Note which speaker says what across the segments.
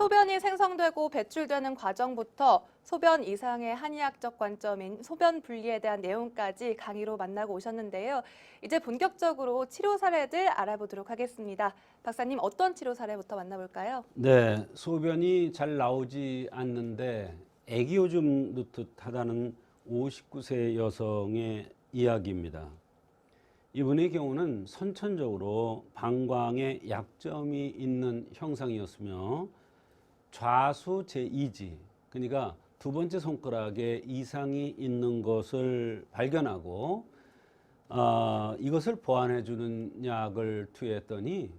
Speaker 1: 소변이 생성되고 배출되는 과정부터 소변 이상의 한의학적 관점인 소변 분리에 대한 내용까지 강의로 만나고 오셨는데요. 이제 본격적으로 치료 사례들 알아보도록 하겠습니다. 박사님, 어떤 치료 사례부터 만나볼까요?
Speaker 2: 네, 소변이 잘 나오지 않는데 애기오줌 누듯하다는 59세 여성의 이야기입니다. 이분의 경우는 선천적으로 방광에 약점이 있는 형상이었으며 좌수 제2지, 그러니까 두 번째 손가락에 이상이 있는 것을 발견하고 이것을 보완해주는 약을 투여했더니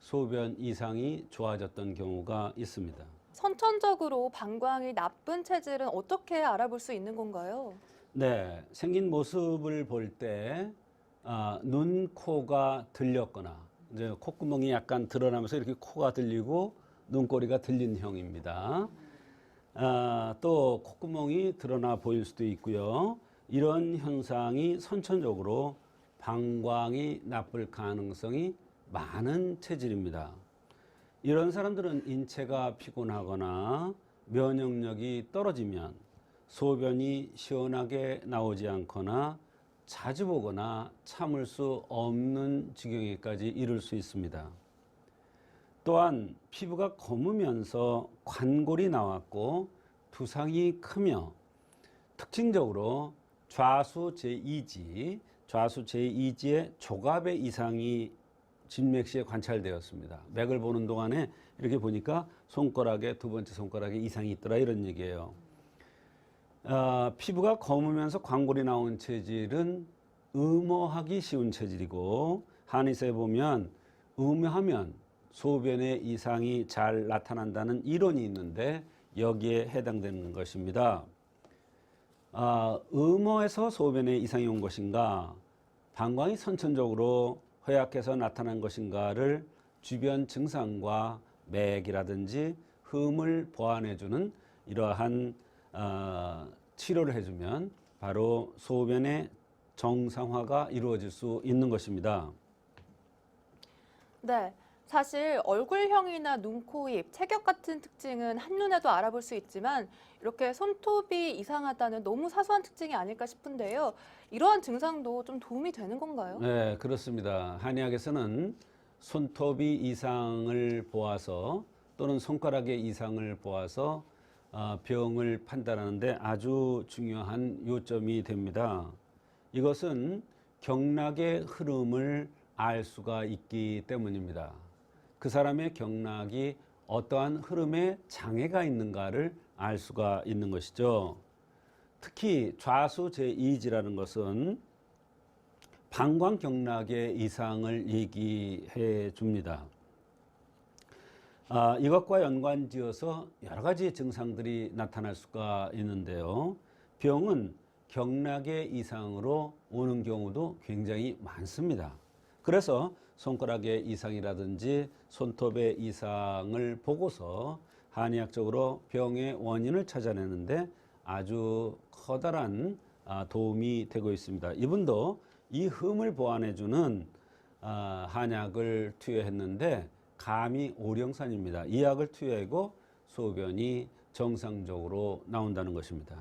Speaker 2: 소변 이상이 좋아졌던 경우가 있습니다.
Speaker 1: 선천적으로 방광이 나쁜 체질은 어떻게 알아볼 수 있는 건가요?
Speaker 2: 네, 생긴 모습을 볼 때 눈, 코가 들렸거나 이제 콧구멍이 약간 드러나면서 이렇게 코가 들리고 눈꼬리가 들린 형입니다. 또 콧구멍이 드러나 보일 수도 있고요. 이런 현상이 선천적으로 방광이 나쁠 가능성이 많은 체질입니다. 이런 사람들은 인체가 피곤하거나 면역력이 떨어지면 소변이 시원하게 나오지 않거나 자주 보거나 참을 수 없는 지경에까지 이를 수 있습니다. 또한 피부가 검으면서 관골이 나왔고 두상이 크며 특징적으로 좌수 제2지의 조갑의 이상이 진맥시에 관찰되었습니다. 맥을 보는 동안에 이렇게 보니까 손가락에 두 번째 손가락에 이상이 있더라 이런 얘기예요. 피부가 검으면서 광골이 나온 체질은 음어하기 쉬운 체질이고 한의사에 보면 음하면 소변에 이상이 잘 나타난다는 이론이 있는데 여기에 해당되는 것입니다. 음어에서 소변에 이상이 온 것인가, 방광이 선천적으로 허약해서 나타난 것인가를 주변 증상과 맥이라든지 흠을 보완해주는 이러한 치료를 해주면 바로 소변의 정상화가 이루어질 수 있는 것입니다.
Speaker 1: 네. 사실 얼굴형이나 눈, 코, 입, 체격 같은 특징은 한눈에도 알아볼 수 있지만 이렇게 손톱이 이상하다는 너무 사소한 특징이 아닐까 싶은데요. 이러한 증상도 좀 도움이 되는 건가요?
Speaker 2: 네, 그렇습니다. 한의학에서는 손톱이 이상을 보아서 또는 손가락의 이상을 보아서 병을 판단하는데 아주 중요한 요점이 됩니다. 이것은 경락의 흐름을 알 수가 있기 때문입니다. 그 사람의 경락이 어떠한 흐름에 장애가 있는가를 알 수가 있는 것이죠. 특히 좌수 제2지라는 것은 방광 경락의 이상을 얘기해 줍니다. 이것과 연관지어서 여러 가지 증상들이 나타날 수가 있는데요. 병은 경락의 이상으로 오는 경우도 굉장히 많습니다. 그래서 손가락의 이상이라든지 손톱의 이상을 보고서 한의학적으로 병의 원인을 찾아내는데 아주 커다란 도움이 되고 있습니다. 이분도 이 흠을 보완해주는 한약을 투여했는데 감이 오령산입니다. 이 약을 투여하고 소변이 정상적으로 나온다는 것입니다.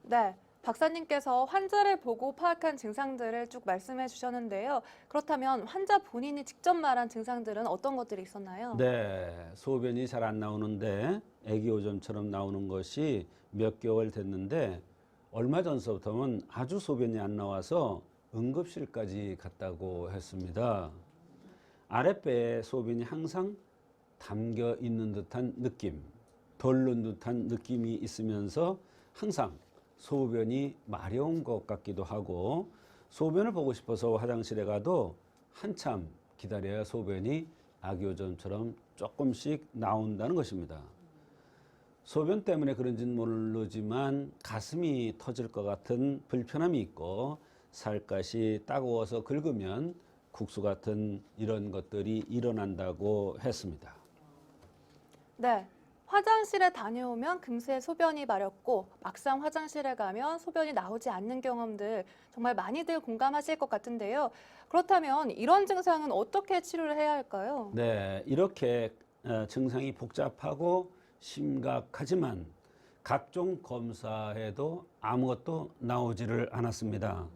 Speaker 1: 네. 박사님께서 환자를 보고 파악한 증상들을 쭉 말씀해 주셨는데요. 그렇다면 환자 본인이 직접 말한 증상들은 어떤 것들이 있었나요?
Speaker 2: 네, 소변이 잘 안 나오는데 애기오줌처럼 나오는 것이 몇 개월 됐는데 얼마 전서부터는 아주 소변이 안 나와서 응급실까지 갔다고 했습니다. 아랫배에 소변이 항상 담겨 있는 듯한 느낌, 덜른 듯한 느낌이 있으면서 항상 소변이 마려운 것 같기도 하고 소변을 보고 싶어서 화장실에 가도 한참 기다려야 소변이 아기오줌처럼 조금씩 나온다는 것입니다. 소변 때문에 그런지는 모르지만 가슴이 터질 것 같은 불편함이 있고 살갗이 따가워서 긁으면 국수 같은 이런 것들이 일어난다고 했습니다.
Speaker 1: 네. 화장실에 다녀오면 금세 소변이 마렵고 막상 화장실에 가면 소변이 나오지 않는 경험들 정말 많이들 공감하실 것 같은데요. 그렇다면 이런 증상은 어떻게 치료를 해야 할까요?
Speaker 2: 네, 이렇게 증상이 복잡하고 심각하지만 각종 검사에도 아무것도 나오지를 않았습니다.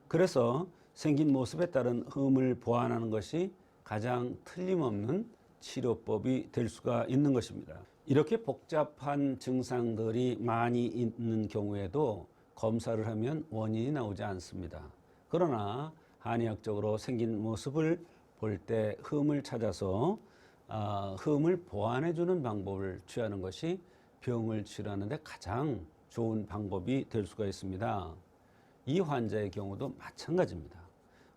Speaker 2: 그래서 생긴 모습에 따른 흠을 보완하는 것이 가장 틀림없는 치료법이 될 수가 있는 것입니다. 이렇게 복잡한 증상들이 많이 있는 경우에도 검사를 하면 원인이 나오지 않습니다. 그러나 한의학적으로 생긴 모습을 볼 때 흠을 찾아서 흠을 보완해 주는 방법을 취하는 것이 병을 치료하는 데 가장 좋은 방법이 될 수가 있습니다. 이 환자의 경우도 마찬가지입니다.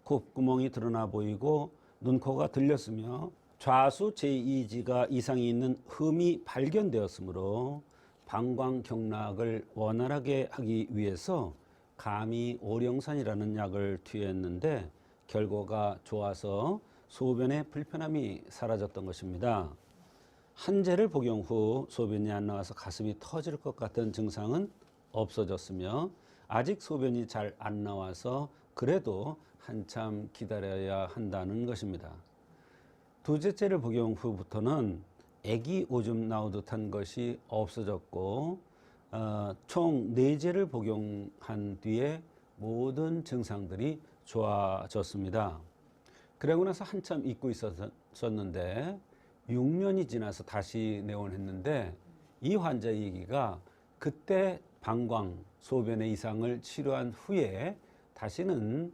Speaker 2: 콧구멍이 드러나 보이고 눈코가 들렸으며 좌수 제2지가 이상이 있는 흠이 발견되었으므로 방광경락을 원활하게 하기 위해서 감이오령산이라는 약을 투여했는데 결과가 좋아서 소변의 불편함이 사라졌던 것입니다. 한제를 복용 후 소변이 안 나와서 가슴이 터질 것 같은 증상은 없어졌으며 아직 소변이 잘 안 나와서 그래도 한참 기다려야 한다는 것입니다. 두제째를 복용 후부터는 애기 오줌 나오듯 한 것이 없어졌고 총 4제를 복용한 뒤에 모든 증상들이 좋아졌습니다. 그러고 나서 한참 잊고 있었는데 6년이 지나서 다시 내원했는데 이 환자 얘기가 그때 방광, 소변의 이상을 치료한 후에 다시는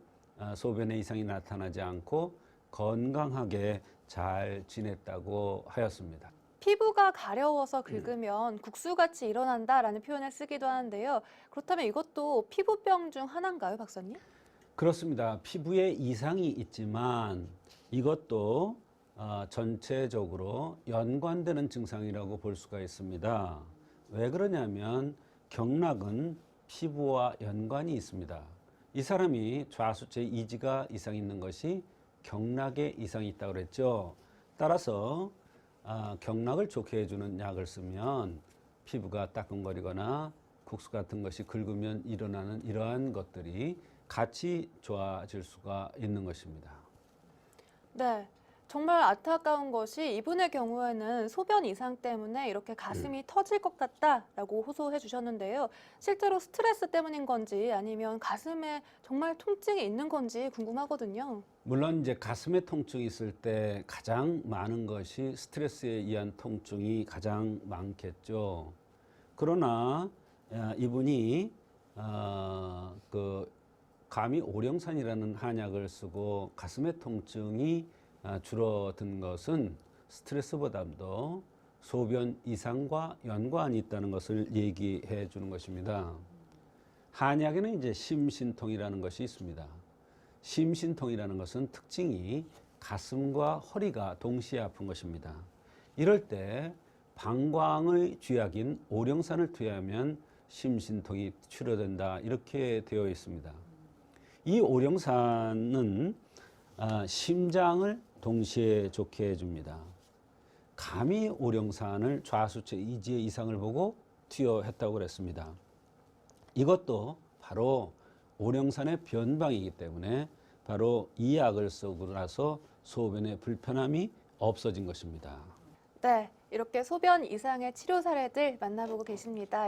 Speaker 2: 소변의 이상이 나타나지 않고 건강하게 잘 지냈다고 하였습니다.
Speaker 1: 피부가 가려워서 긁으면 국수같이 일어난다라는 표현을 쓰기도 하는데요. 그렇다면 이것도 피부병 중 하나인가요, 박사님?
Speaker 2: 그렇습니다. 피부에 이상이 있지만 이것도 전체적으로 연관되는 증상이라고 볼 수가 있습니다. 왜 그러냐면 경락은 피부와 연관이 있습니다. 이 사람이 좌수체 이지가 이상이 있는 것이 경락에 이상이 있다고 그랬죠. 따라서 경락을 좋게 해주는 약을 쓰면 피부가 따끔거리거나 국수 같은 것이 긁으면 일어나는 이러한 것들이 같이 좋아질 수가 있는 것입니다.
Speaker 1: 네. 정말 안타까운 것이 이분의 경우에는 소변 이상 때문에 이렇게 가슴이 터질 것 같다라고 호소해 주셨는데요. 실제로 스트레스 때문인 건지 아니면 가슴에 정말 통증이 있는 건지 궁금하거든요.
Speaker 2: 물론 이제 가슴에 통증이 있을 때 가장 많은 것이 스트레스에 의한 통증이 가장 많겠죠. 그러나 이분이 그 감이오령산이라는 한약을 쓰고 가슴의 통증이 줄어든 것은 스트레스보다도 소변 이상과 연관이 있다는 것을 얘기해 주는 것입니다. 한약에는 이제 심신통이라는 것이 있습니다. 심신통이라는 것은 특징이 가슴과 허리가 동시에 아픈 것입니다. 이럴 때 방광의 쥐약인 오령산을 투여하면 심신통이 치료된다 이렇게 되어 있습니다. 이 오령산은 심장을 동시에 좋게 해줍니다. 감이 오령산을 좌수체 이지의 이상을 보고 투여했다고 그랬습니다. 이것도 바로 오령산의 변방이기 때문에 바로 이 약을 쓰고 나서 소변의 불편함이 없어진 것입니다.
Speaker 1: 네. 이렇게 소변 이상의 치료 사례들 만나보고 계십니다.